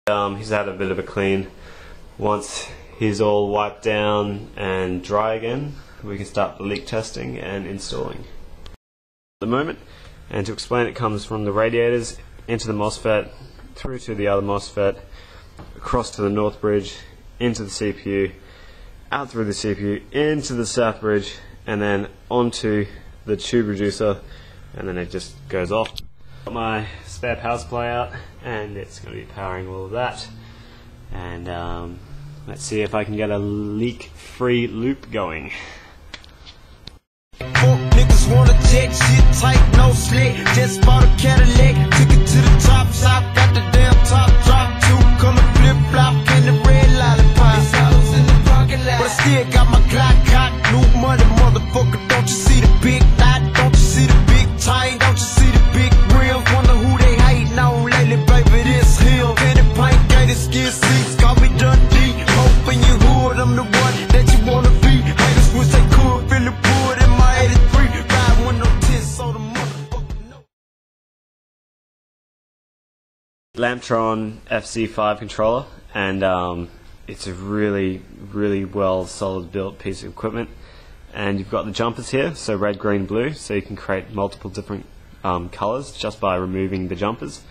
He's had a bit of a clean. Once he's all wiped down and dry again, we can start the leak testing and installing. At the moment, and to explain, it comes from the radiators into the MOSFET, through to the other MOSFET, across to the north bridge, into the CPU, out through the CPU, into the south bridge, and then onto the tube reducer, and then it just goes off. Got my spare power supply out, and it's going to be powering all of that. And let's see if I can get a leak-free loop going. Niggas wanna jet, shit tight, no slick. Just bought a Cadillac, took it to the top shop, got the damn top drop. Two coming flip flop in the red lollipop. In the parking lot, but I still got my Glock cocked. New money, motherfucker. Don't you see the big knot? Don't you see the big chain? Don't you see the big rims? Wonder who they hating on lately, baby. This him. Candy paint, gated skin seats, call me Dundee. Open your hood, I'm the one that you wanna be. Haters wish they could feel the wood in my 83. Ride with no tits, so the motherfucker know. Lamptron FC5 controller, and it's a really well solid built piece of equipment. And you've got the jumpers here, so red, green, blue, so you can create multiple different colors just by removing the jumpers,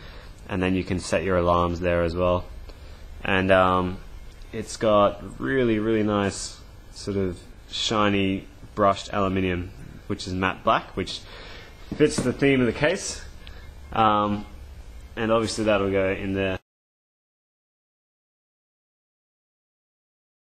and then you can set your alarms there as well. And it's got really nice sort of shiny brushed aluminium, which is matte black, which fits the theme of the case, and obviously that'll go in there.